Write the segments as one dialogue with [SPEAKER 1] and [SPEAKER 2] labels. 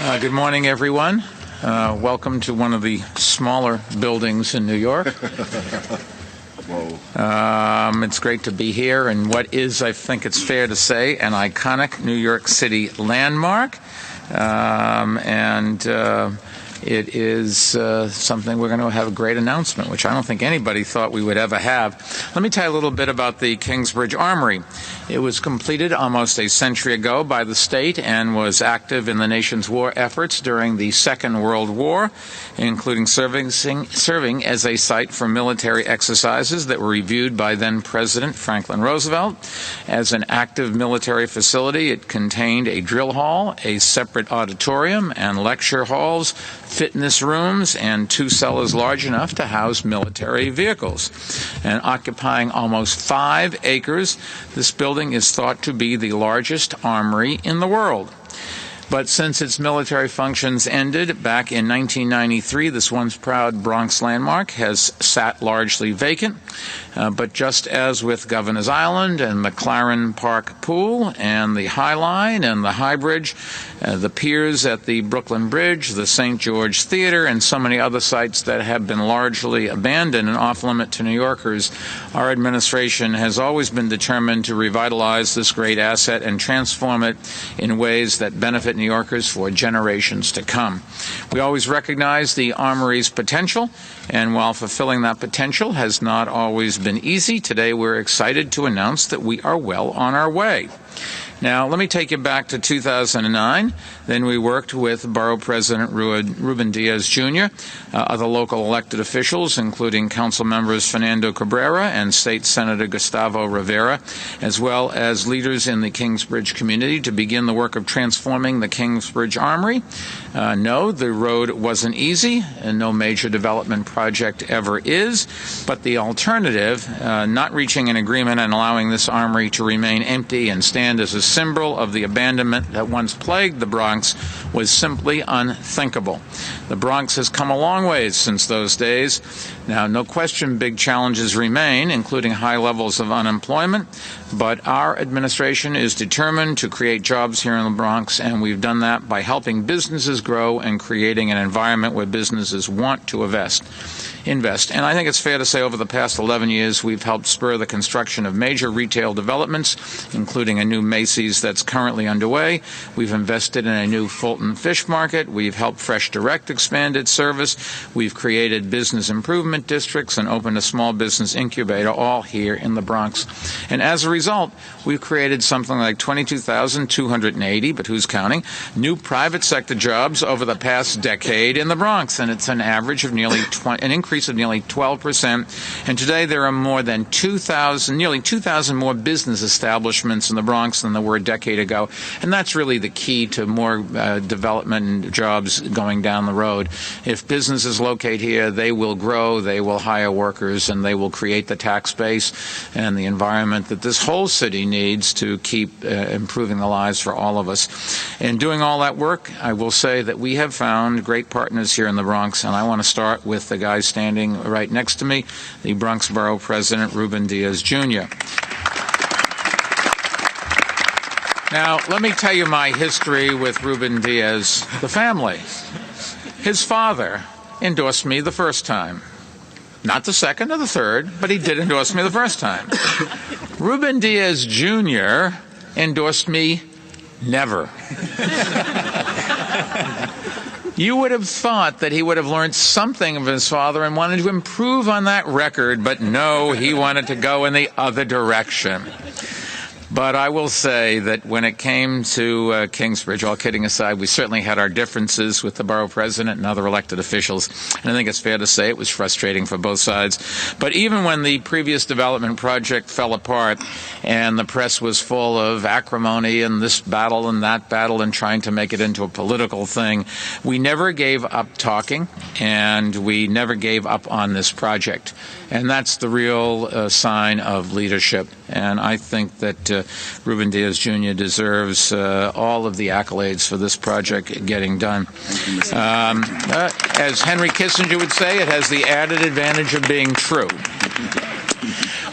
[SPEAKER 1] Good morning, everyone. Welcome to one of the smaller buildings in New York. It's great to be here in what is, I think it's fair to say, an iconic New York City landmark. It is something we're going to have a great announcement, which I don't think anybody thought we would ever have. Let me tell you a little bit about the Kingsbridge Armory. It was completed almost a century ago by the state and was active in the nation's war efforts during the Second World War, including serving as a site for military exercises that were reviewed by then-President Franklin Roosevelt. As an active military facility, it contained a drill hall, a separate auditorium, and lecture halls, fitness rooms, and 2 cellars large enough to house military vehicles. And occupying almost 5 acres, this building is thought to be the largest armory in the world. But since its military functions ended back in 1993, this once proud Bronx landmark has sat largely vacant. But just as with Governor's Island and McLaren Park Pool and the High Line and the High Bridge, the piers at the Brooklyn Bridge, the St. George Theater, and so many other sites that have been largely abandoned and off-limit to New Yorkers, our administration has always been determined to revitalize this great asset and transform it in ways that benefit New Yorkers for generations to come. We always recognize the Armory's potential, and while fulfilling that potential has not always been easy, today we're excited to announce that we are well on our way. Now, let me take you back to 2009. Then we worked with Borough President Ruben Diaz Jr., other local elected officials, including Council members Fernando Cabrera and State Senator Gustavo Rivera, as well as leaders in the Kingsbridge community to begin the work of transforming the Kingsbridge Armory. No, the road wasn't easy, and no major development project ever is, but the alternative, not reaching an agreement and allowing this armory to remain empty and stand as a symbol of the abandonment that once plagued the Bronx, was simply unthinkable. The Bronx has come a long ways since those days. Now, no question big challenges remain, including high levels of unemployment, but our administration is determined to create jobs here in the Bronx, and we've done that by helping businesses grow and creating an environment where businesses want to invest. And I think it's fair to say over the past 11 years, we've helped spur the construction of major retail developments, including a new Macy's that's currently underway. We've invested in a new Fulton Fish Market. We've helped Fresh Direct expand its service. We've created business improvement districts and opened a small business incubator, all here in the Bronx. And as a result, we've created something like 22,280, but who's counting, new private sector jobs over the past decade in the Bronx. And it's an average of an increase of nearly 12%, and today there are more than nearly 2,000 more business establishments in the Bronx than there were a decade ago, and that's really the key to more development and jobs going down the road. If businesses locate here, they will grow, they will hire workers, and they will create the tax base and the environment that this whole city needs to keep improving the lives for all of us. In doing all that work, I will say that we have found great partners here in the Bronx, and I want to start with the guys standing right next to me, the Bronx Borough President, Ruben Diaz Jr. Now, let me tell you my history with Ruben Diaz, the family. His father endorsed me the first time. Not the second or the third, but he did endorse me the first time. Ruben Diaz Jr. endorsed me never. You would have thought that he would have learned something of his father and wanted to improve on that record, but no, he wanted to go in the other direction. But I will say that when it came to Kingsbridge, all kidding aside, we certainly had our differences with the borough president and other elected officials. And I think it's fair to say it was frustrating for both sides. But even when the previous development project fell apart and the press was full of acrimony and this battle and that battle and trying to make it into a political thing, we never gave up talking and we never gave up on this project. And that's the real sign of leadership. And I think that Ruben Diaz Jr. deserves all of the accolades for this project getting done. As Henry Kissinger would say, it has the added advantage of being true.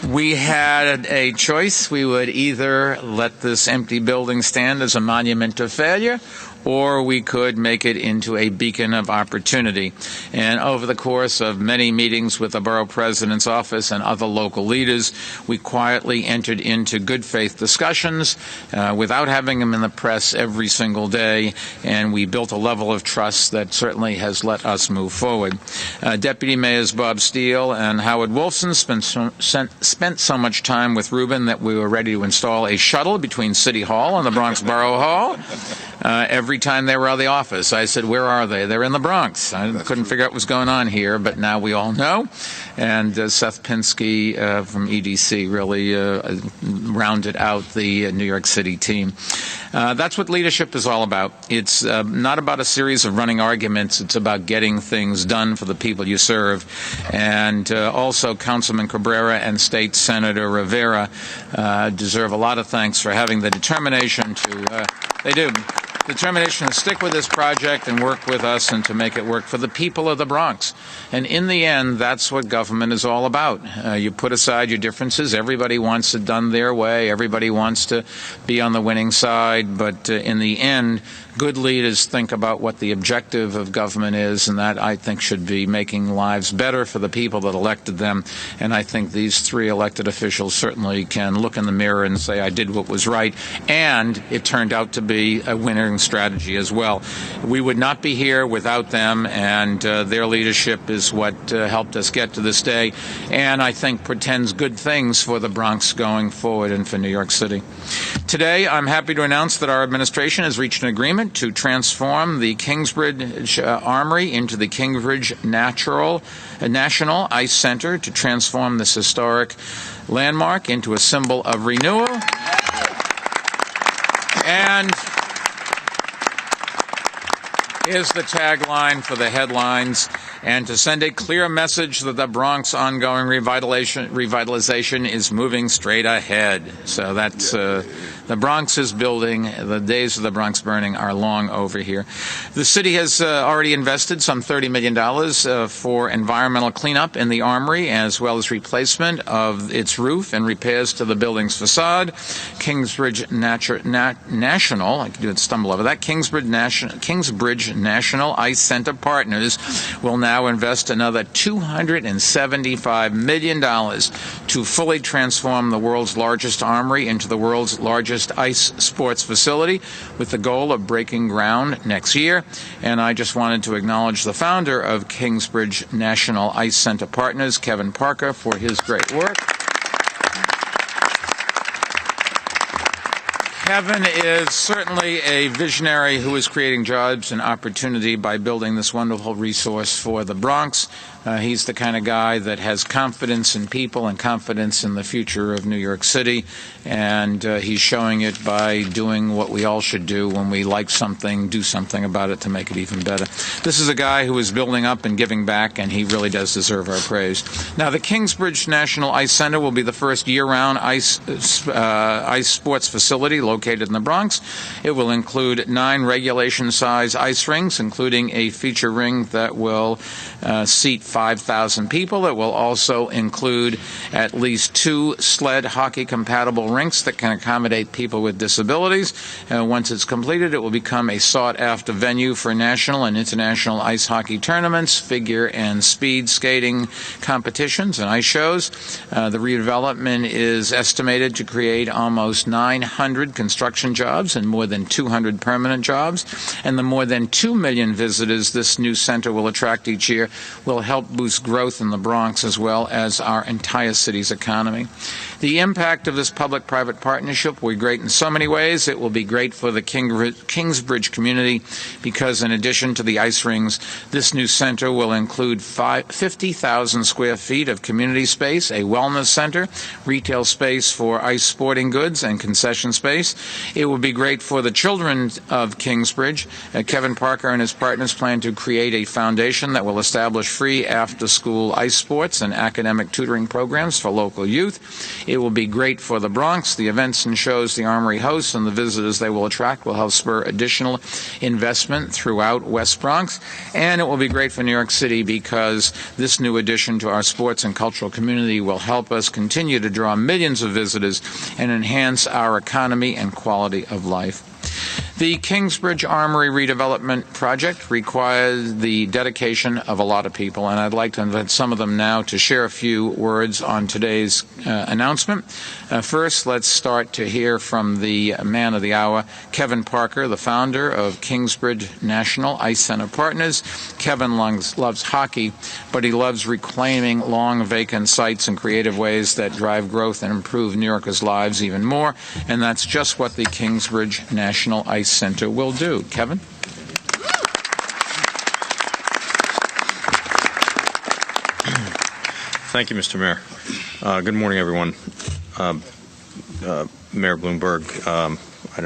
[SPEAKER 1] We had a choice. We would either let this empty building stand as a monument to failure, or we could make it into a beacon of opportunity. And over the course of many meetings with the borough president's office and other local leaders, we quietly entered into good faith discussions without having them in the press every single day, and we built a level of trust that certainly has let us move forward. Deputy Mayors Bob Steele and Howard Wolfson spent so much time with Ruben that we were ready to install a shuttle between City Hall and the Bronx Borough Hall. Every time they were out of the office, I said, "Where are they?" "They're in the Bronx." I couldn't figure out what was going on here, but now we all know. And Seth Pinsky from EDC really rounded out the New York City team. That's what leadership is all about. It's not about a series of running arguments. It's about getting things done for the people you serve. And also, Councilman Cabrera and State Senator Rivera deserve a lot of thanks for having the determination to, they do, determination to stick with this project and work with us and to make it work for the people of the Bronx. And in the end, that's what government is all about. You put aside your differences. Everybody wants it done their way. Everybody wants to be on the winning side. But in the end, good leaders think about what the objective of government is, and that, I think, should be making lives better for the people that elected them. And I think these three elected officials certainly can look in the mirror and say, I did what was right, and it turned out to be a winning strategy as well. We would not be here without them, and their leadership is what helped us get to this day, and I think portends good things for the Bronx going forward and for New York City. Today, I'm happy to announce that our administration has reached an agreement to transform the Kingsbridge Armory into the Kingsbridge National Ice Center, to transform this historic landmark into a symbol of renewal. And here's the tagline for the headlines: and to send a clear message that the Bronx ongoing revitalization is moving straight ahead. So that's the Bronx is building. The days of the Bronx burning are long over here. The city has already invested some $30 million for environmental cleanup in the Armory, as well as replacement of its roof and repairs to the building's facade. Kingsbridge National, I could stumble over that, Kingsbridge National Ice Center partners will now invest another $275 million to fully transform the world's largest armory into the world's largest ice sports facility, with the goal of breaking ground next year. And I just wanted to acknowledge the founder of Kingsbridge National Ice Center Partners, Kevin Parker, for his great work. Kevin is certainly a visionary who is creating jobs and opportunity by building this wonderful resource for the Bronx. He's the kind of guy that has confidence in people and confidence in the future of New York City, and he's showing it by doing what we all should do when we like something, do something about it to make it even better. This is a guy who is building up and giving back, and he really does deserve our praise. Now, the Kingsbridge National Ice Center will be the first year-round ice sports facility located in the Bronx. It will include 9 regulation-size ice rinks, including a feature rink that will seat 5,000 people. It will also include at least 2 sled hockey-compatible rinks that can accommodate people with disabilities. Once it's completed, it will become a sought-after venue for national and international ice hockey tournaments, figure and speed skating competitions, and ice shows. The redevelopment is estimated to create almost 900 construction jobs and more than 200 permanent jobs. And the more than 2 million visitors this new center will attract each year will help boost growth in the Bronx as well as our entire city's economy. The impact of this public-private partnership will be great in so many ways. It will be great for the Kingsbridge community because in addition to the ice rings, this new center will include 50,000 square feet of community space, a wellness center, retail space for ice sporting goods, and concession space. It will be great for the children of Kingsbridge. Kevin Parker and his partners plan to create a foundation that will establish free after-school ice sports and academic tutoring programs for local youth. It will be great for the Bronx. The events and shows the Armory hosts and the visitors they will attract will help spur additional investment throughout West Bronx. And it will be great for New York City because this new addition to our sports and cultural community will help us continue to draw millions of visitors and enhance our economy and quality of life. The Kingsbridge Armory redevelopment project requires the dedication of a lot of people, and I'd like to invite some of them now to share a few words on today's announcement. First, let's start to hear from the man of the hour, Kevin Parker, the founder of Kingsbridge National Ice Center Partners. Kevin loves hockey, but he loves reclaiming long vacant sites in creative ways that drive growth and improve New Yorkers' lives even more, and that's just what the Kingsbridge National Ice Center will do. Kevin?
[SPEAKER 2] Thank you, Mr. Mayor. Good morning, everyone. Mayor Bloomberg, I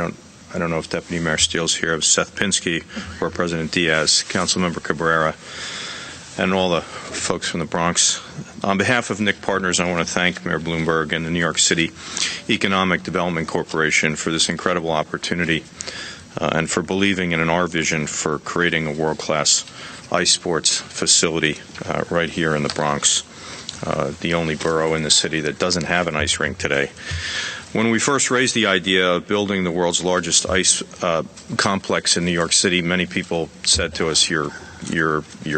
[SPEAKER 2] don't know if Deputy Mayor Steele's here. Seth Pinsky, or President Diaz, Councilmember Cabrera, and all the folks from the Bronx. On behalf of KNIC Partners, I want to thank Mayor Bloomberg and the New York City Economic Development Corporation for this incredible opportunity and for believing in our vision for creating a world-class ice sports facility right here in the Bronx, the only borough in the city that doesn't have an ice rink today. When we first raised the idea of building the world's largest ice complex in New York City, many people said to us, "You're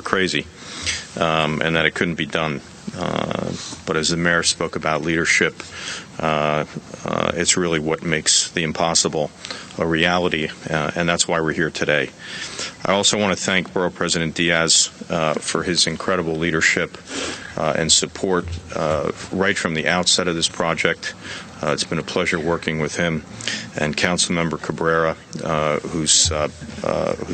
[SPEAKER 2] crazy," and that it couldn't be done. But as the mayor spoke about leadership, it's really what makes the impossible a reality, and that's why we're here today. I also want to thank Borough President Diaz for his incredible leadership and support right from the outset of this project. It's been a pleasure working with him, and Councilmember Cabrera, who's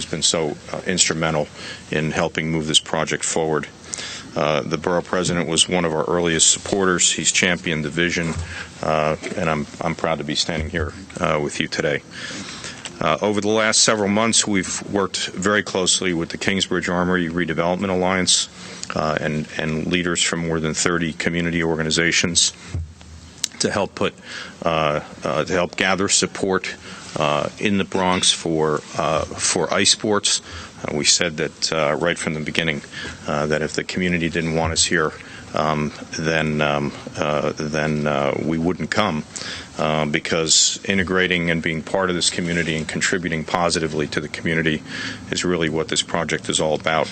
[SPEAKER 2] been so instrumental in helping move this project forward. The borough president was one of our earliest supporters. He's championed the vision, and I'm proud to be standing here with you today. Over the last several months, we've worked very closely with the Kingsbridge Armory Redevelopment Alliance and leaders from more than 30 community organizations to help gather support in the Bronx for ice sports. We said that right from the beginning that if the community didn't want us here, then we wouldn't come, because integrating and being part of this community and contributing positively to the community is really what this project is all about.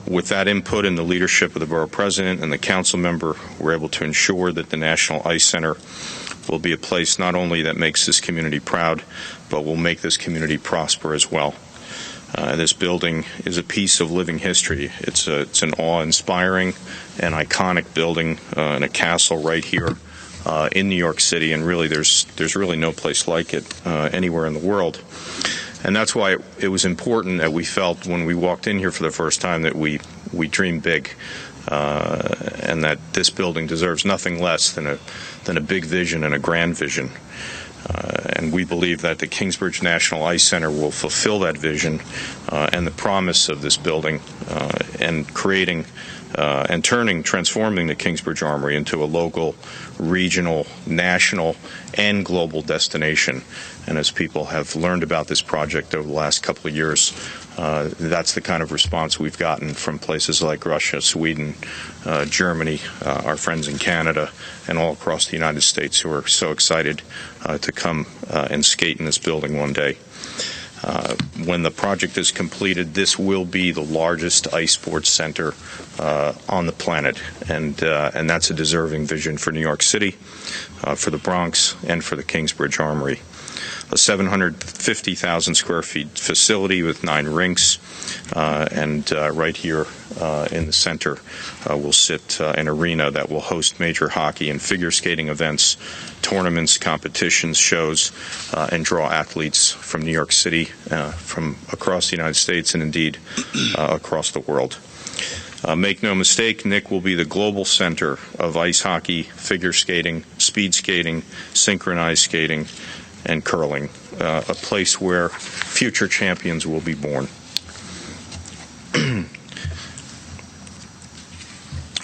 [SPEAKER 2] With that input and the leadership of the borough president and the council member, we're able to ensure that the National Ice Center will be a place not only that makes this community proud, but will make this community prosper as well. This building is a piece of living history. It's an awe-inspiring and iconic building and a castle right here in New York City, and really there's really no place like it anywhere in the world. And that's why it was important that we felt when we walked in here for the first time that we dream big, and that this building deserves nothing less than a big vision and a grand vision. And we believe that the Kingsbridge National Ice Center will fulfill that vision and the promise of this building, and transforming the Kingsbridge Armory into a local, regional, national, and global destination. And as people have learned about this project over the last couple of years, that's the kind of response we've gotten from places like Russia, Sweden, Germany, our friends in Canada, and all across the United States who are so excited to come and skate in this building one day. When the project is completed, this will be the largest ice sports center on the planet, and that's a deserving vision for New York City, for the Bronx, and for the Kingsbridge Armory. A 750,000 square feet facility with 9 rinks, and right here in the center will sit an arena that will host major hockey and figure skating events, tournaments, competitions, shows, and draw athletes from New York City, from across the United States, and indeed across the world. Make no mistake, KNIC will be the global center of ice hockey, figure skating, speed skating, synchronized skating, and curling, a place where future champions will be born.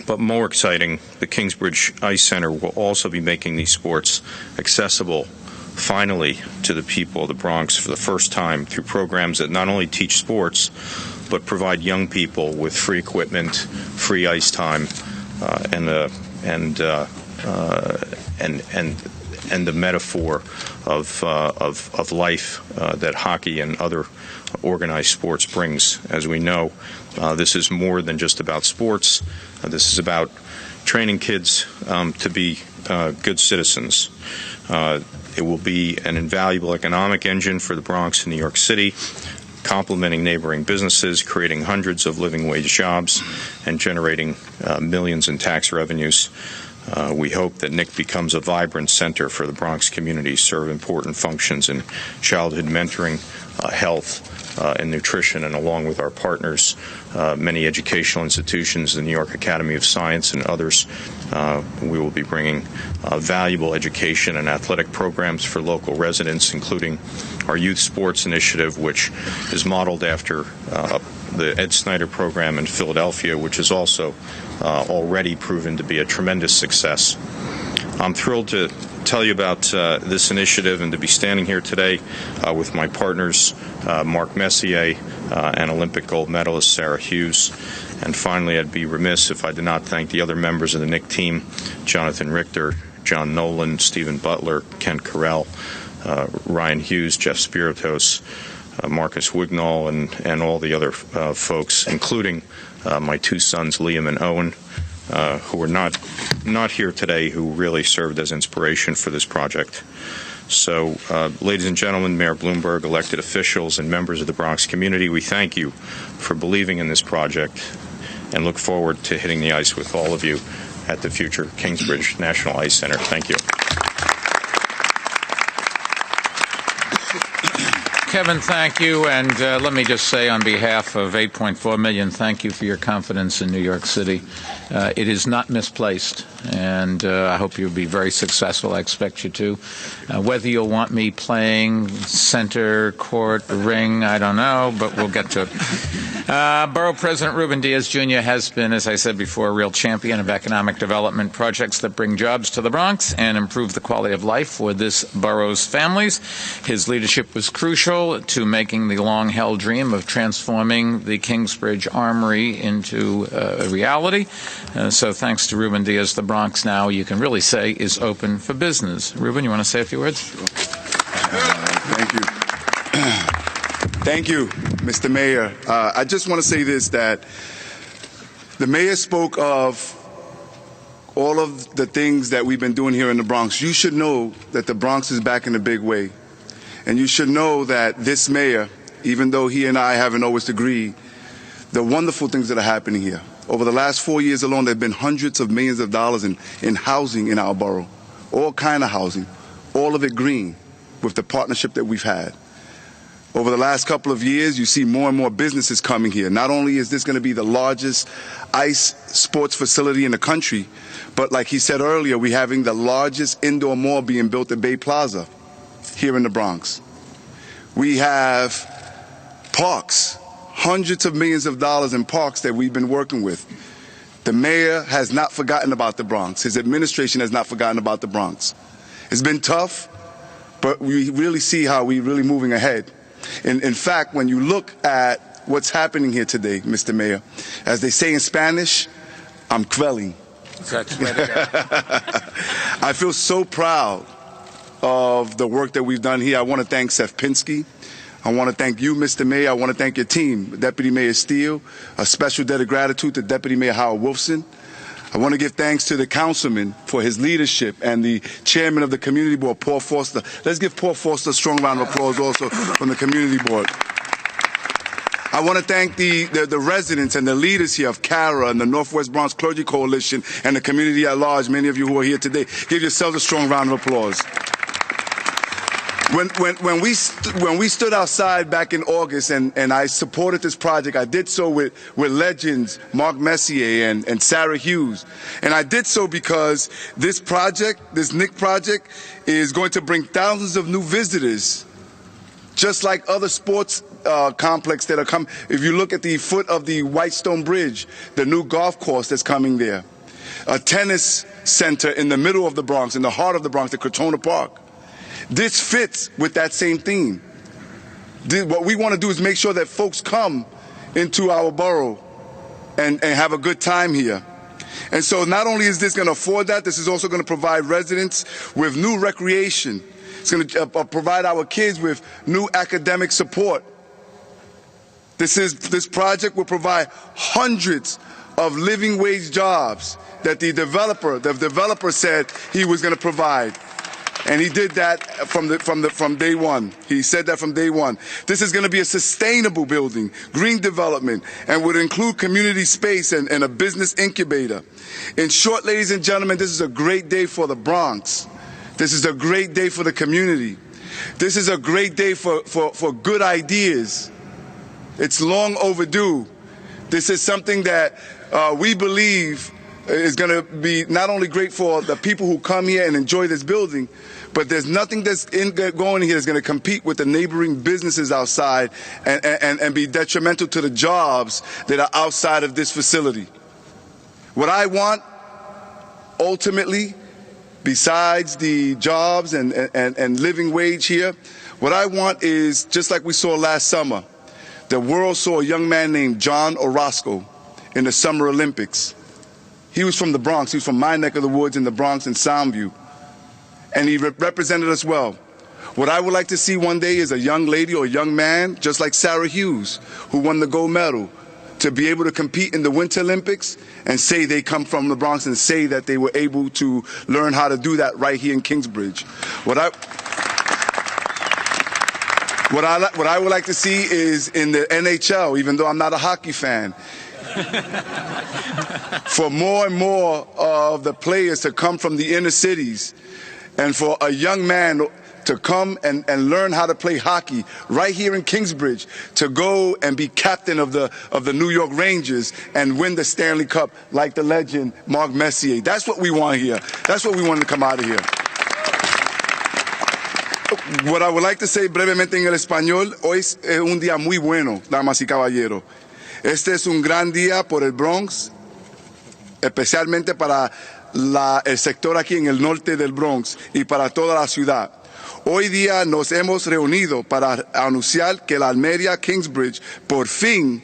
[SPEAKER 2] But more exciting, the Kingsbridge Ice Center will also be making these sports accessible, finally, to the people of the Bronx for the first time through programs that not only teach sports, but provide young people with free equipment, free ice time, and the metaphor of life that hockey and other organized sports brings. As we know, this is more than just about sports. This is about training kids to be good citizens. It will be an invaluable economic engine for the Bronx and New York City, complementing neighboring businesses, creating hundreds of living wage jobs, and generating millions in tax revenues. We hope that KNIC becomes a vibrant center for the Bronx community, serve important functions in childhood mentoring, health, and nutrition, and along with our partners, many educational institutions, the New York Academy of Science and others, we will be bringing valuable education and athletic programs for local residents, including our youth sports initiative, which is modeled after the Ed Snyder program in Philadelphia, which has also already proven to be a tremendous success. I'm thrilled to tell you about this initiative and to be standing here today with my partners, Mark Messier and Olympic gold medalist Sarah Hughes. And finally, I'd be remiss if I did not thank the other members of the KNIC team, Jonathan Richter, John Nolan, Stephen Butler, Ken Carell, Ryan Hughes, Jeff Spiritos, Marcus Wignall, and all the other folks, including my two sons, Liam and Owen, who are not here today, who really served as inspiration for this project. So, ladies and gentlemen, Mayor Bloomberg, elected officials, and members of the Bronx community, we thank you for believing in this project and look forward to hitting the ice with all of you at the future Kingsbridge National Ice Center. Thank you.
[SPEAKER 1] Kevin, thank you. And let me just say on behalf of 8.4 million, thank you for your confidence in New York City. It is not misplaced, and I hope you'll be very successful. I expect you to. Whether you'll want me playing center, court, ring, I don't know, but we'll get to it. Borough President Ruben Diaz Jr. has been, as I said before, a real champion of economic development projects that bring jobs to the Bronx and improve the quality of life for this borough's families. His leadership was crucial to making the long-held dream of transforming the Kingsbridge Armory into a reality. So thanks to Ruben Diaz, the Bronx now, you can really say, is open for business. Ruben, you want to say a few words?
[SPEAKER 3] Thank you. Thank you, Mr. Mayor. I just want to say this, that the mayor spoke of all of the things that we've been doing here in the Bronx. You should know that the Bronx is back in a big way. And you should know that this mayor, even though he and I haven't always agreed, the wonderful things that are happening here. Over the last 4 years alone, there have been hundreds of millions of dollars in housing in our borough, all kind of housing, all of it green, with the partnership that we've had. Over the last couple of years, you see more and more businesses coming here. Not only is this going to be the largest ice sports facility in the country, but like he said earlier, we're having the largest indoor mall being built at Bay Plaza here in the Bronx. We have parks, hundreds of millions of dollars in parks that we've been working with. The mayor has not forgotten about the Bronx. His administration has not forgotten about the Bronx. It's been tough, but we really see how we're really moving ahead. In fact, when you look at what's happening here today, Mr. Mayor, as they say in Spanish, I'm quelling. I feel so proud of the work that we've done here. I want to thank Seth Pinsky. I want to thank you, Mr. Mayor. I want to thank your team, Deputy Mayor Steele. A special debt of gratitude to Deputy Mayor Howard Wolfson. I want to give thanks to the councilman for his leadership and the chairman of the community board, Paul Foster. Let's give Paul Foster a strong round of applause also from the community board. I want to thank the residents and the leaders here of CARA and the Northwest Bronx Clergy Coalition and the community at large, many of you who are here today. Give yourselves a strong round of applause. When we stood outside back in August and I supported this project, I did so with legends Mark Messier and Sarah Hughes. And I did so because this project, this KNIC project, is going to bring thousands of new visitors, just like other sports complex that are coming. If you look at the foot of the Whitestone Bridge, the new golf course that's coming there, a tennis center in the middle of the Bronx, in the heart of the Bronx, the Crotona Park. This fits with that same theme. What we want to do is make sure that folks come into our borough and have a good time here. And so not only is this going to afford that, this is also going to provide residents with new recreation. It's going to provide our kids with new academic support. This project will provide hundreds of living wage jobs that the developer said he was going to provide. And he did that from day one. He said that from day one. This is going to be a sustainable building, green development, and would include community space and a business incubator. In short, ladies and gentlemen, this is a great day for the Bronx. This is a great day for the community. This is a great day for good ideas. It's long overdue. This is something that we believe is going to be not only great for the people who come here and enjoy this building, but there's nothing that's going here that's going to compete with the neighboring businesses outside and be detrimental to the jobs that are outside of this facility. What I want, ultimately, besides the jobs and living wage here, what I want is, just like we saw last summer, the world saw a young man named John Orozco in the Summer Olympics. He was from the Bronx. He was from my neck of the woods in the Bronx in Soundview. And he represented us well. What I would like to see one day is a young lady or a young man, just like Sarah Hughes, who won the gold medal, to be able to compete in the Winter Olympics and say they come from the Bronx and say that they were able to learn how to do that right here in Kingsbridge. What I would like to see is in the NHL, even though I'm not a hockey fan, for more and more of the players to come from the inner cities, and for a young man to come and learn how to play hockey right here in Kingsbridge, to go and be captain of the New York Rangers and win the Stanley Cup like the legend Mark Messier. That's what we want here. That's what we want to come out of here. What I would like to say brevemente en el español, hoy es un día muy bueno, damas y caballeros. Este es un gran día por el Bronx, especialmente para el sector aquí en el norte del Bronx y para toda la ciudad. Hoy día nos hemos reunido para anunciar que la Almería Kingsbridge por fin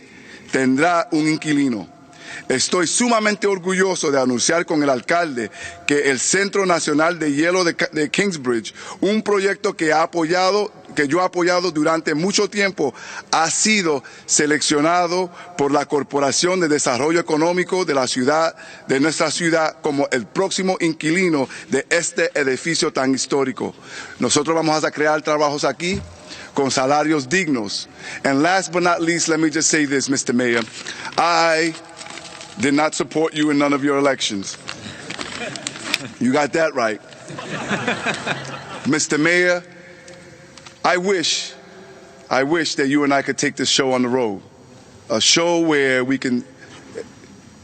[SPEAKER 3] tendrá un inquilino. Estoy sumamente orgulloso de anunciar con el alcalde que el Centro Nacional de Hielo de Kingsbridge, un proyecto que yo he apoyado durante mucho tiempo, ha sido seleccionado por la Corporación de Desarrollo Económico de nuestra ciudad, como el próximo inquilino de este edificio tan histórico. Nosotros vamos a crear trabajos aquí con salarios dignos. And last but not least, let me just say this, Mr. Mayor. I did not support you in none of your elections. You got that right. Mr. Mayor, I wish that you and I could take this show on the road. A show where we can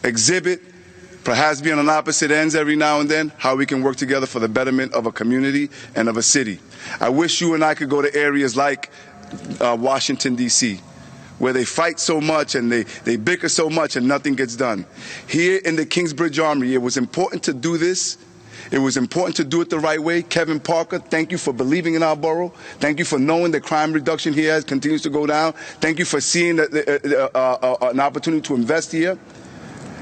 [SPEAKER 3] exhibit, perhaps being on opposite ends every now and then, how we can work together for the betterment of a community and of a city. I wish you and I could go to areas like Washington, D.C., where they fight so much and they bicker so much and nothing gets done. Here in the Kingsbridge Armory, it was important to do this. It was important to do it the right way. Kevin Parker, thank you for believing in our borough. Thank you for knowing that crime reduction here continues to go down. Thank you for seeing an opportunity to invest here.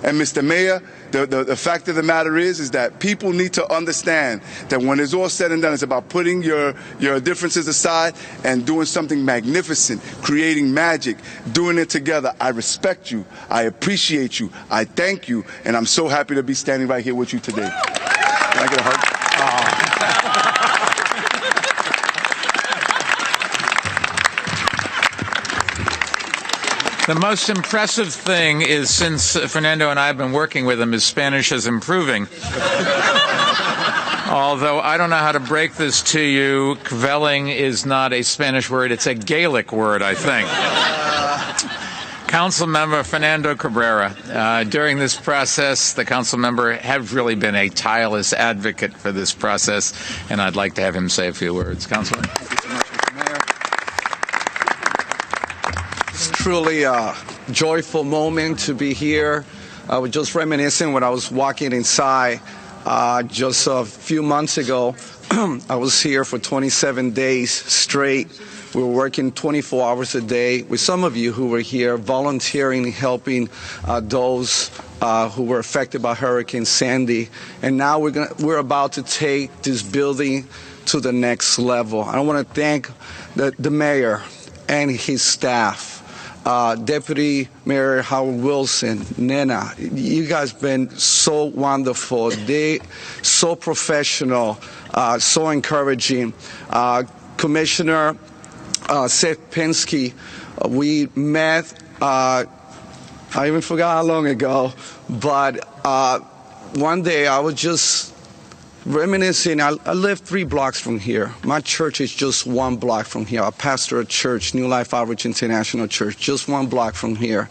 [SPEAKER 3] And Mr. Mayor, the fact of the matter is that people need to understand that when it's all said and done, it's about putting your differences aside and doing something magnificent, creating magic, doing it together. I respect you. I appreciate you. I thank you. And I'm so happy to be standing right here with you today. Can I get a hug?
[SPEAKER 1] The most impressive thing is, since Fernando and I have been working with him, his Spanish is improving. Although I don't know how to break this to you, kvelling is not a Spanish word, it's a Gaelic word, I think. Council Member Fernando Cabrera, during this process, the council member has really been a tireless advocate for this process, and I'd like to have him say a few words. Councilman.
[SPEAKER 4] Thank you so much, Mr. Mayor. It's truly a joyful moment to be here. I was just reminiscing when I was walking inside just a few months ago. I was here for 27 days straight. We were working 24 hours a day with some of you who were here volunteering, helping those who were affected by Hurricane Sandy. And now we're about to take this building to the next level. I want to thank the mayor and his staff. Deputy Mayor Howard Wilson, Nina, you guys been so wonderful. They so professional, so encouraging. Commissioner Seth Pinsky, we met, I even forgot how long ago, but one day I was just reminiscing. I live 3 blocks from here. My church is just 1 block from here. I pastor a church, New Life Outreach International Church, just 1 block from here.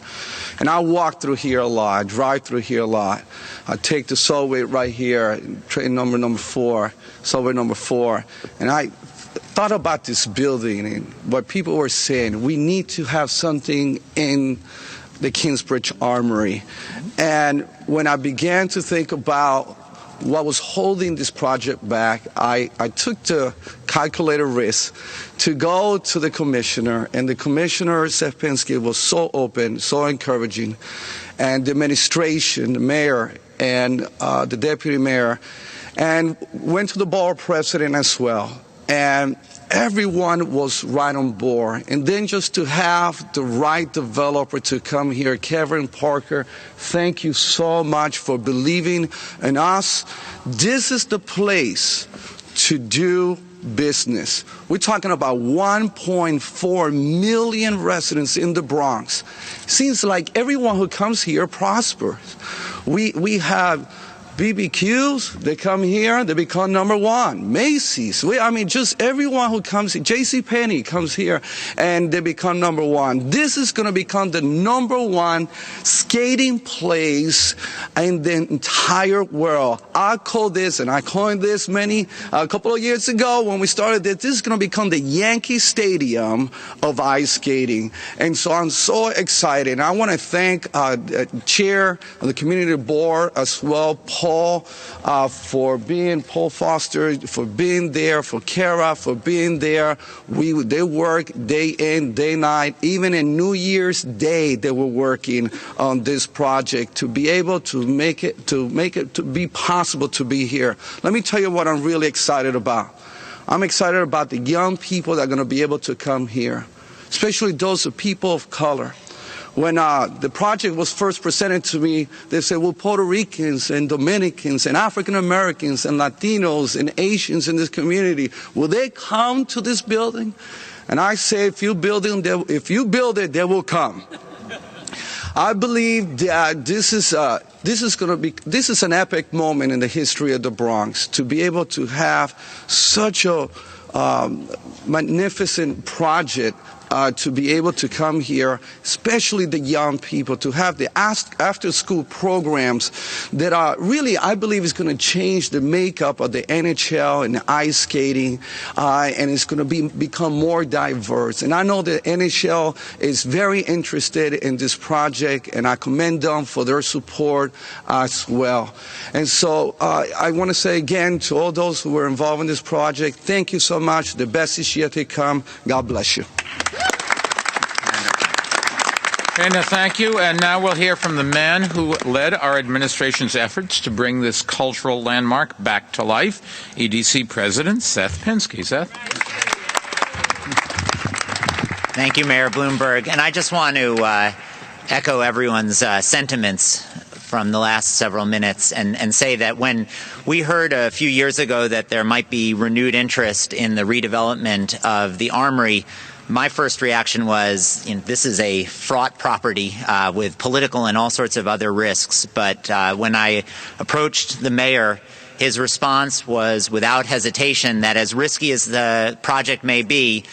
[SPEAKER 4] And I walk through here a lot, drive through here a lot. I take the subway right here, train number 4, subway number 4. And I thought about this building and what people were saying. We need to have something in the Kingsbridge Armory. And when I began to think about what was holding this project back, I took the calculated risk to go to the commissioner, and the commissioner, Seth Pinsky, was so open, so encouraging, and the administration, the mayor, and the deputy mayor, and went to the borough president as well. And everyone was right on board. And then just to have the right developer to come here, Kevin Parker, thank you so much for believing in us. This is the place to do business. We're talking about 1.4 million residents in the Bronx. Seems like everyone who comes here prospers. We have BBQs, they come here, they become number 1. Macy's, just everyone who comes here, JCPenney comes here, and they become number 1. This is going to become the number 1 skating place in the entire world. I call this, and I coined this a couple of years ago when we started this is going to become the Yankee Stadium of ice skating. And so I'm so excited. I want to thank the chair of the community board as well, Paul Foster, for being there, for Kara, for being there. They work day in, day night. Even in New Year's Day, they were working on this project to be able to make it to be possible to be here. Let me tell you what I'm really excited about. I'm excited about the young people that are going to be able to come here, especially those of people of color. When the project was first presented to me, they said, well, Puerto Ricans and Dominicans and African Americans and Latinos and Asians in this community, will they come to this building? And I say, if you build it, they will come. I believe that this is an epic moment in the history of the Bronx, to be able to have such a magnificent project. To be able to come here, especially the young people, to have the after-school programs that are really, I believe, is going to change the makeup of the NHL and the ice skating, and it's going to become more diverse. And I know the NHL is very interested in this project, and I commend them for their support as well. And so I want to say again to all those who were involved in this project, thank you so much. The best is yet to come. God bless you.
[SPEAKER 1] Dana, thank you. And now we'll hear from the man who led our administration's efforts to bring this cultural landmark back to life, EDC President Seth Pinsky. Seth?
[SPEAKER 5] Thank you, Mayor Bloomberg. And I just want to echo everyone's sentiments from the last several minutes and say that when we heard a few years ago that there might be renewed interest in the redevelopment of the Armory, my first reaction was, this is a fraught property with political and all sorts of other risks. But when I approached the mayor, his response was without hesitation that as risky as the project may be,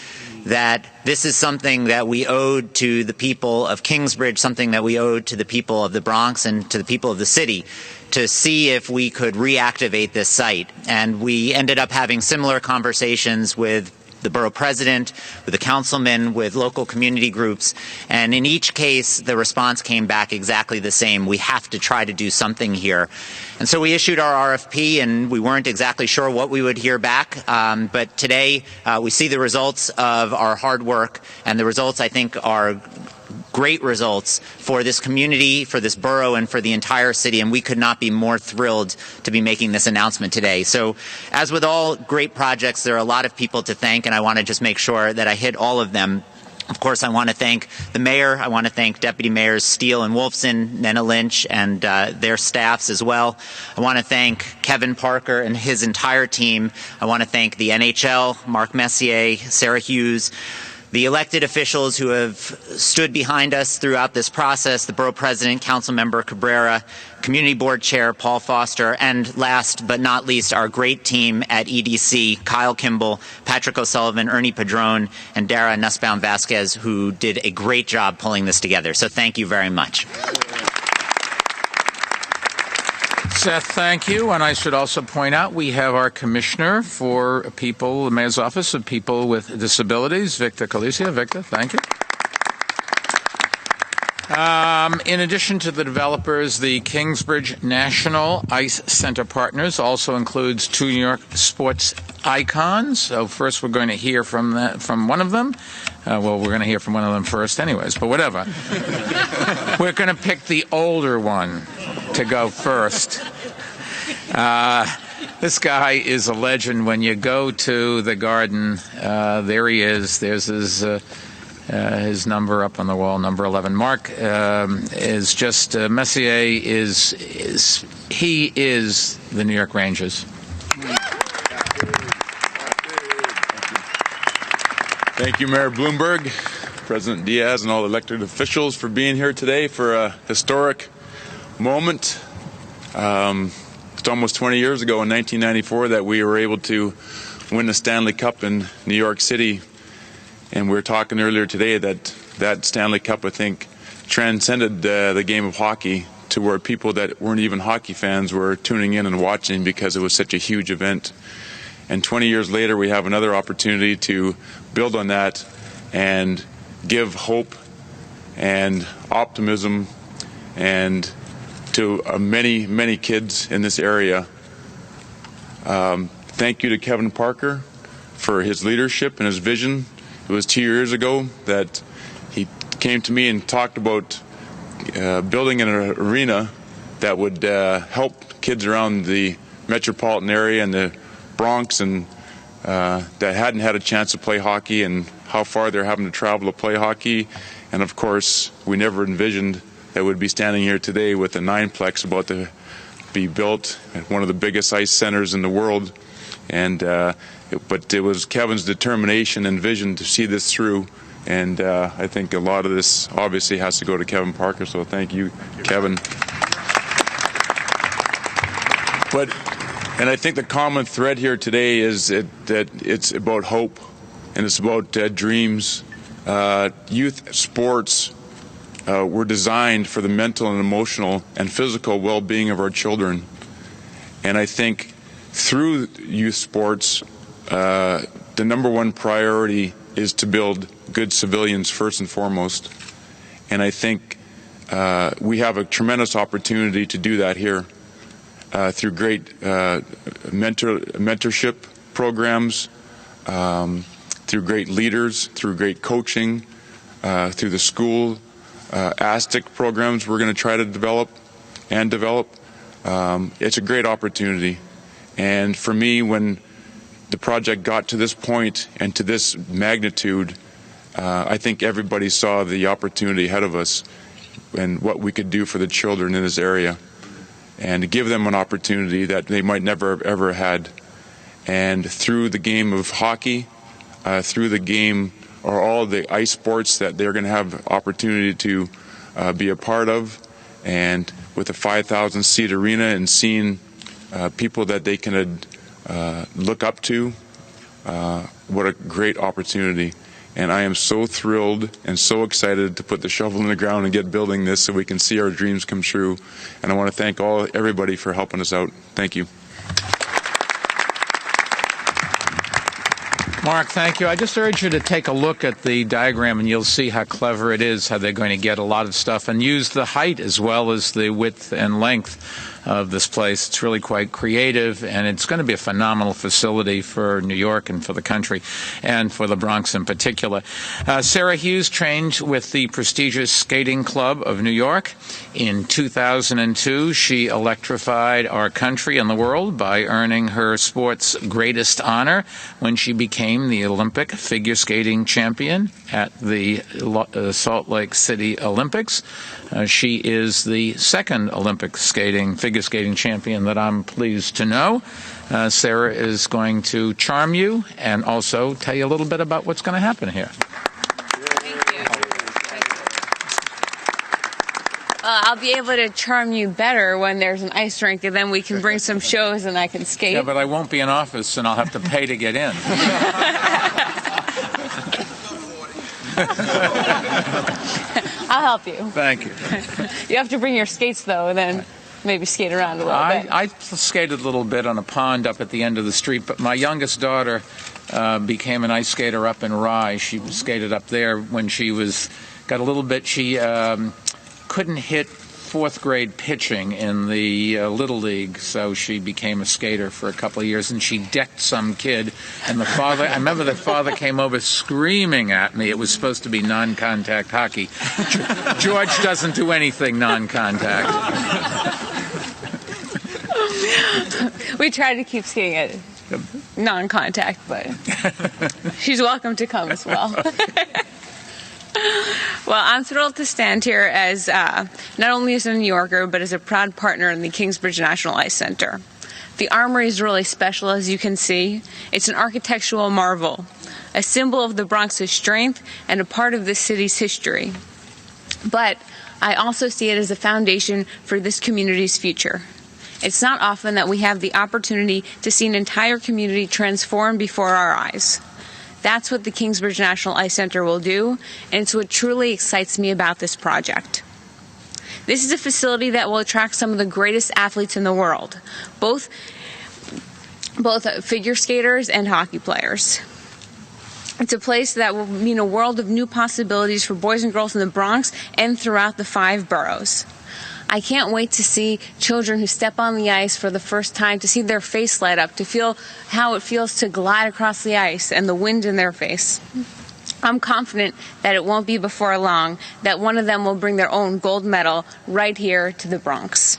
[SPEAKER 5] that this is something that we owed to the people of Kingsbridge, something that we owed to the people of the Bronx and to the people of the city, to see if we could reactivate this site. And we ended up having similar conversations with the borough president, with the councilman, with local community groups. And in each case, the response came back exactly the same. We have to try to do something here. And so we issued our RFP, and we weren't exactly sure what we would hear back. But today, we see the results of our hard work, and the results, I think, are great results for this community, for this borough, and for the entire city, and we could not be more thrilled to be making this announcement today. So, as with all great projects, there are a lot of people to thank, and I want to just make sure that I hit all of them. Of course, I want to thank the mayor. I want to thank Deputy Mayors Steele and Wolfson, Nena Lynch, and their staffs as well. I want to thank Kevin Parker and his entire team. I want to thank the NHL, Mark Messier, Sarah Hughes, the elected officials who have stood behind us throughout this process, the Borough President, Councilmember Cabrera, Community Board Chair Paul Foster, and last but not least, our great team at EDC, Kyle Kimball, Patrick O'Sullivan, Ernie Padron, and Dara Nussbaum-Vasquez, who did a great job pulling this together. So thank you very much.
[SPEAKER 1] Seth, thank you. And I should also point out we have our commissioner for people, the mayor's office of people with disabilities, Victor Calicia. Victor, thank you. In addition to the developers, the Kingsbridge National Ice Center partners also includes 2 New York sports icons. So first we're going to hear from one of them. Well, we're going to hear from one of them first anyways, but whatever. We're going to pick the older one to go first. This guy is a legend. When you go to the garden, there he is. There's his number up on the wall, number 11. Mark is just Messier he is the New York Rangers.
[SPEAKER 6] Thank you, Mayor Bloomberg, President Diaz, and all the elected officials for being here today for a historic moment. It's almost 20 years ago in 1994 that we were able to win the Stanley Cup in New York City. And we were talking earlier today that Stanley Cup, I think, transcended the game of hockey to where people that weren't even hockey fans were tuning in and watching because it was such a huge event. And 20 years later, we have another opportunity to build on that and give hope and optimism and to many, many kids in this area. Thank you to Kevin Parker for his leadership and his vision. It was 2 years ago that he came to me and talked about building an arena that would help kids around the metropolitan area and the Bronx and that hadn't had a chance to play hockey and how far they're having to travel to play hockey. And of course, we never envisioned that we'd be standing here today with a 9-plex about to be built at one of the biggest ice centers in the world. And but it was Kevin's determination and vision to see this through. And I think a lot of this obviously has to go to Kevin Parker. So thank you, Kevin. And I think the common thread here today is that it's about hope and it's about dreams. Youth sports were designed for the mental and emotional and physical well-being of our children. And I think through youth sports, the number one priority is to build good civilians first and foremost. And I think we have a tremendous opportunity to do that here through great mentorship programs, through great leaders, through great coaching, through the school ASTIC programs we're going to try to develop. It's a great opportunity. And for me, when the project got to this point and to this magnitude, I think everybody saw the opportunity ahead of us and what we could do for the children in this area and to give them an opportunity that they might never have ever had. And through the game of hockey, through the game or all the ice sports that they're going to have opportunity to be a part of, and with a 5,000-seat arena and seeing people that they can look up to, what a great opportunity. And I am so thrilled and so excited to put the shovel in the ground and get building this so we can see our dreams come true. And I want to thank everybody for helping us out. Thank you.
[SPEAKER 1] Mark, thank you. I just urge you to take a look at the diagram and you'll see how clever it is, how they're going to get a lot of stuff and use the height as well as the width and length of this place. It's really quite creative, and it's going to be a phenomenal facility for New York and for the country, and for the Bronx in particular. Sarah Hughes trained with the prestigious Skating Club of New York. In 2002, she electrified our country and the world by earning her sport's greatest honor when she became the Olympic figure skating champion at the Salt Lake City Olympics. She is the second Olympic figure skating champion that I'm pleased to know. Sarah is going to charm you and also tell you a little bit about what's going to happen here.
[SPEAKER 7] I'll be able to charm you better when there's an ice rink, and then we can bring some shows and I can skate.
[SPEAKER 1] Yeah, but I won't be in office, and I'll have to pay to get in.
[SPEAKER 7] I'll help you.
[SPEAKER 1] Thank you.
[SPEAKER 7] You have to bring your skates, though, and then maybe skate around a little bit.
[SPEAKER 1] I skated a little bit on a pond up at the end of the street, but my youngest daughter became an ice skater up in Rye. She skated up there when she got a little bit. She couldn't hit fourth grade pitching in the Little League, so she became a skater for a couple of years, and she decked some kid. And I remember the father came over screaming at me. It was supposed to be non-contact hockey. George doesn't do anything non-contact.
[SPEAKER 7] We try to keep skating it non-contact, but she's welcome to come as well. Well, I'm thrilled to stand here as not only as a New Yorker, but as a proud partner in the Kingsbridge National Ice Center. The Armory is really special, as you can see. It's an architectural marvel, a symbol of the Bronx's strength and a part of this city's history. But I also see it as a foundation for this community's future. It's not often that we have the opportunity to see an entire community transform before our eyes. That's what the Kingsbridge National Ice Center will do, and it's what truly excites me about this project. This is a facility that will attract some of the greatest athletes in the world, both figure skaters and hockey players. It's a place that will mean a world of new possibilities for boys and girls in the Bronx and throughout the 5 boroughs. I can't wait to see children who step on the ice for the first time, to see their face light up, to feel how it feels to glide across the ice and the wind in their face. I'm confident that it won't be before long that one of them will bring their own gold medal right here to the Bronx.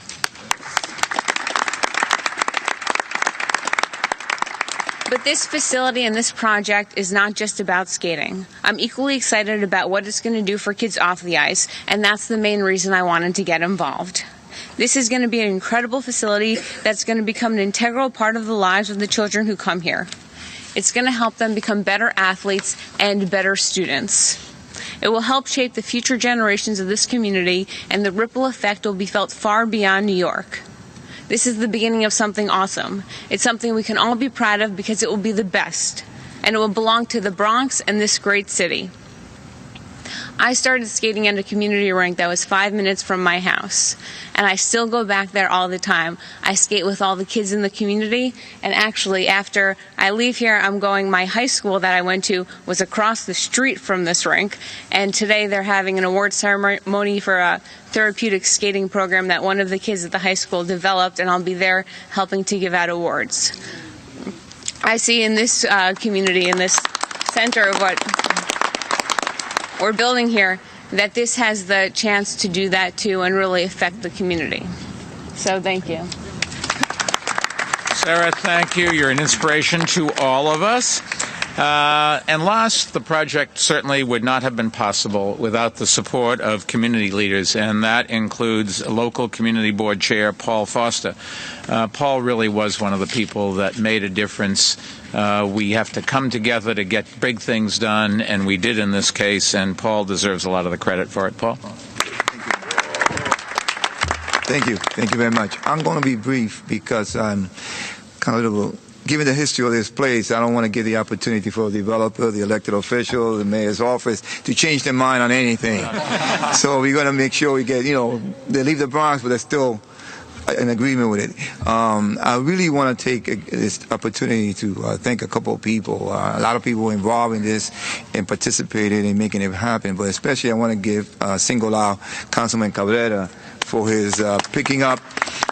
[SPEAKER 7] But this facility and this project is not just about skating. I'm equally excited about what it's going to do for kids off the ice, and that's the main reason I wanted to get involved. This is going to be an incredible facility that's going to become an integral part of the lives of the children who come here. It's going to help them become better athletes and better students. It will help shape the future generations of this community, and the ripple effect will be felt far beyond New York. This is the beginning of something awesome. It's something we can all be proud of because it will be the best, and it will belong to the Bronx and this great city. I started skating at a community rink that was 5 minutes from my house, and I still go back there all the time. I skate with all the kids in the community, and actually after I leave here, my high school that I went to was across the street from this rink, and today they're having an award ceremony for a therapeutic skating program that one of the kids at the high school developed, and I'll be there helping to give out awards. I see in this community, in this center of what we're building here, that this has the chance to do that too and really affect the community. So thank you.
[SPEAKER 1] Sarah, thank you. You're an inspiration to all of us. And last, the project certainly would not have been possible without the support of community leaders, and that includes local community board chair Paul Foster. Paul really was one of the people that made a difference. We have to come together to get big things done, and we did in this case, and Paul deserves a lot of the credit for it. Paul?
[SPEAKER 8] Thank you. Thank you very much. I'm going to be brief because I'm kind of given the history of this place, I don't want to give the opportunity for the developer, the elected official, the mayor's office to change their mind on anything. So we're going to make sure we get, they leave the Bronx, but they're still in agreement with it. I really want to take this opportunity to thank a couple of people. A lot of people involved in this and participated in making it happen, but especially I want to single out Councilman Cabrera for his picking up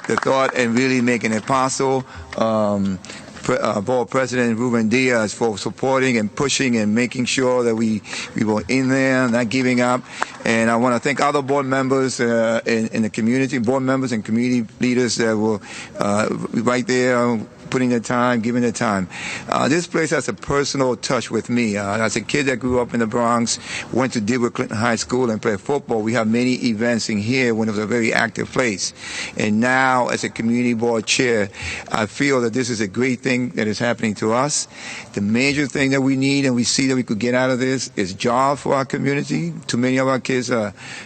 [SPEAKER 8] the thought and really making it possible. Board President Ruben Diaz for supporting and pushing and making sure that we were in there, not giving up. And I want to thank other board members in the community, board members and community leaders that were right there, putting their time, giving their time. This place has a personal touch with me. As a kid that grew up in the Bronx, went to Dearwood Clinton High School and played football. We have many events in here when it was a very active place. And now, as a community board chair, I feel that this is a great thing that is happening to us. The major thing that we need and we see that we could get out of this is jobs for our community. Too many of our kids,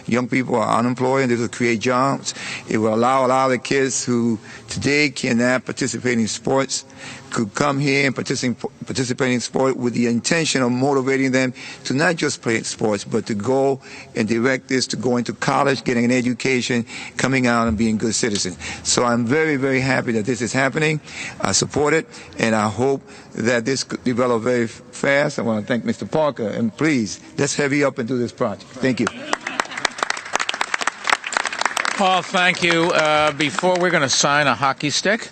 [SPEAKER 8] young people, are unemployed, and this will create jobs. It will allow a lot of the kids who today cannot participate in sports could come here and participate in sport with the intention of motivating them to not just play sports, but to go and direct this to going to college, getting an education, coming out and being good citizens. So I'm very, very happy that this is happening. I support it, and I hope that this could develop very fast. I want to thank Mr. Parker, and please, let's heavy up and do this project. Thank you.
[SPEAKER 1] Paul, thank you. Before we're going to sign a hockey stick,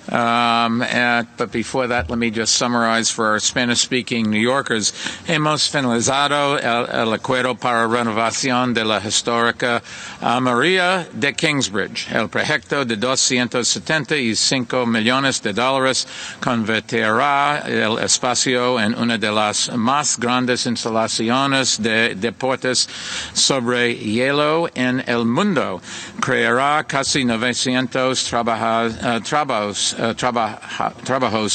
[SPEAKER 1] but before that, let me just summarize for our Spanish-speaking New Yorkers. Hemos finalizado el acuerdo para renovación de la histórica Armoría de Kingsbridge. El proyecto de $275 millones convertirá el espacio en una de las más grandes instalaciones de deportes sobre hielo en el mundo. Creará casi 900 trabajos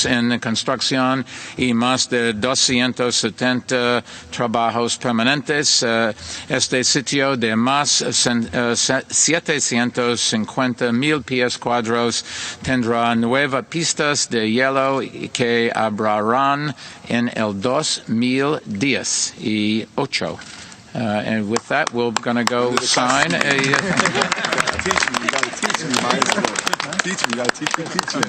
[SPEAKER 1] en construcción y más de 270 trabajos permanentes. Este sitio de más 750,000 pies cuadrados tendrá 9 pistas de hielo que abrirán en el 2018. And with that, we're going to go sign a...
[SPEAKER 3] Teach me, you got to teach me, Teach me, you got to teach me.